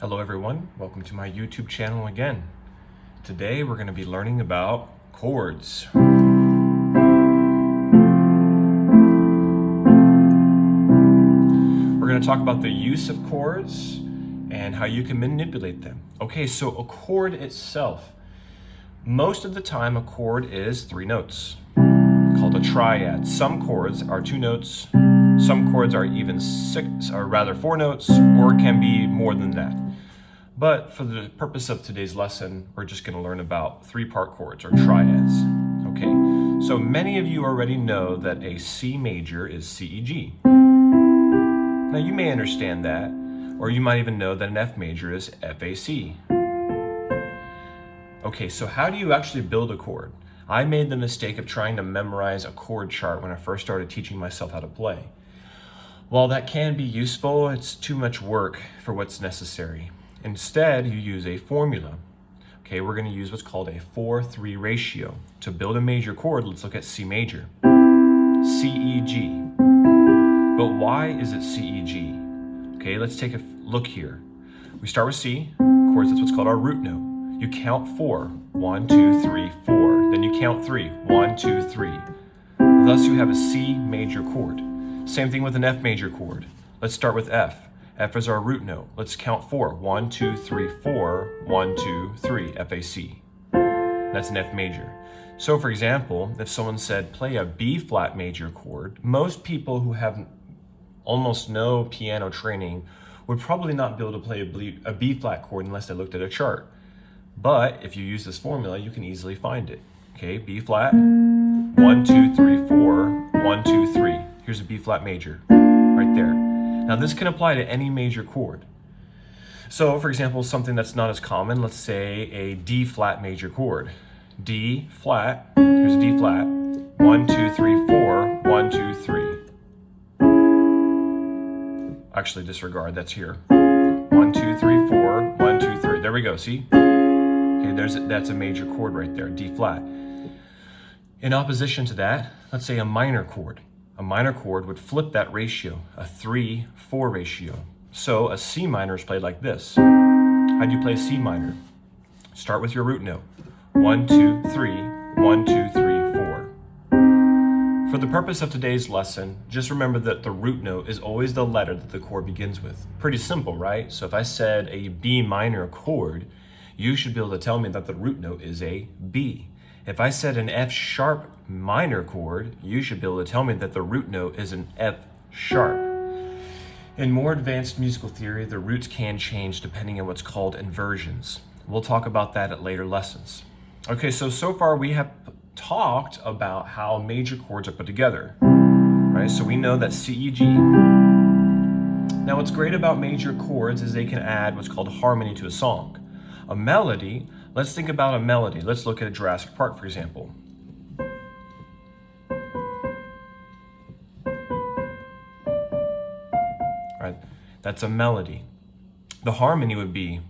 Hello everyone, welcome to my YouTube channel again. Today we're going to be learning about chords. We're going to talk about the use of chords and how you can manipulate them. Okay, so a chord itself. Most of the time a chord is 3 notes, called a triad. Some chords are 2 notes, some chords are even 4 notes, or can be more than that. But for the purpose of today's lesson, we're just going to learn about 3-part chords or triads. Okay, so many of you already know that a C major is C, E, G. Now you may understand that, or you might even know that an F major is F, A, C. Okay, so how do you actually build a chord? I made the mistake of trying to memorize a chord chart when I first started teaching myself how to play. While that can be useful, it's too much work for what's necessary. Instead, you use a formula. Okay, we're going to use what's called a 4-3 ratio. To build a major chord, let's look at C major. C, E, G. But why is it C, E, G? Okay, let's take a look here. We start with C. Of course, that's what's called our root note. You count 4. 1, 2, 3, 4. Then you count 3. 1, 2, 3. Thus, you have a C major chord. Same thing with an F major chord. Let's start with F. F is our root note. Let's count 4. 1, 2, 3, 4. 1, 2, 3. F, A, C. That's an F major. So for example, if someone said play a B flat major chord, most people who have almost no piano training would probably not be able to play a B flat chord unless they looked at a chart. But if you use this formula, you can easily find it. Okay, B flat, 1, 2, 3, 4, 1, 2, 3. Here's a B flat major right there. Now this can apply to any major chord. So for example, something that's not as common, let's say a D flat major chord. D flat, here's a D flat, 1, 2, 3, 4, 1, 2, 3. Actually disregard, that's here. 1, 2, 3, 4, 1, 2, 3. There we go, see? Okay, that's a major chord right there, D flat. In opposition to that, let's say a minor chord. A minor chord would flip that ratio, a 3-4 ratio. So a C minor is played like this. How do you play C minor? Start with your root note. 1, 2, 3, 1, 2, 3, 4. For the purpose of today's lesson, just remember that the root note is always the letter that the chord begins with. Pretty simple, right? So if I said a B minor chord, you should be able to tell me that the root note is a B. If I said an F sharp minor chord, you should be able to tell me that the root note is an F sharp. In more advanced musical theory, the roots can change depending on what's called inversions. We'll talk about that at later lessons. Okay, so far we have talked about how major chords are put together, right? So we know that C, E, G. Now what's great about major chords is they can add what's called harmony to a song. A melody, let's think about a melody. Let's look at Jurassic Park, for example. Right, that's a melody. The harmony would be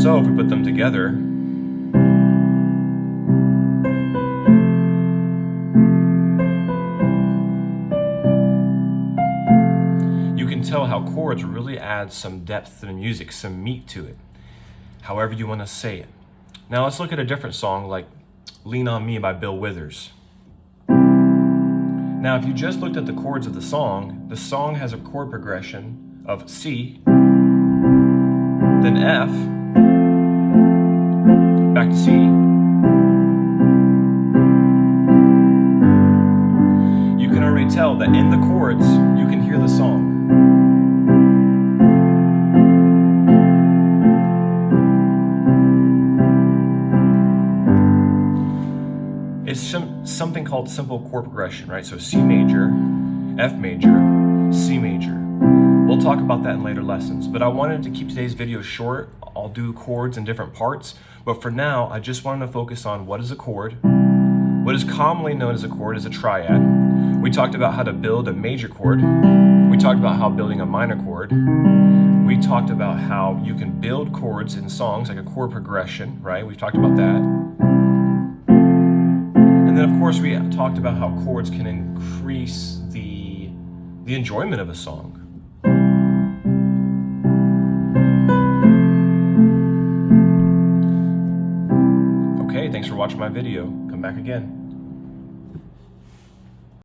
so if we put them together, you can tell how chords really add some depth to the music, some meat to it, however you want to say it. Now let's look at a different song like Lean on Me by Bill Withers. Now if you just looked at the chords of the song has a chord progression of C, then F, back to C, you can already tell that in the chords you can hear the song. It's something called simple chord progression, right? So C major, F major, C major. We'll talk about that in later lessons, but I wanted to keep today's video short. I'll do chords in different parts, but for now, I just wanted to focus on what is a chord. What is commonly known as a chord is a triad. We talked about how to build a major chord. We talked about how building a minor chord. We talked about how you can build chords in songs, like a chord progression, right? We've talked about that. And then of course we talked about how chords can increase the enjoyment of a song. Okay, thanks for watching my video. Come back again.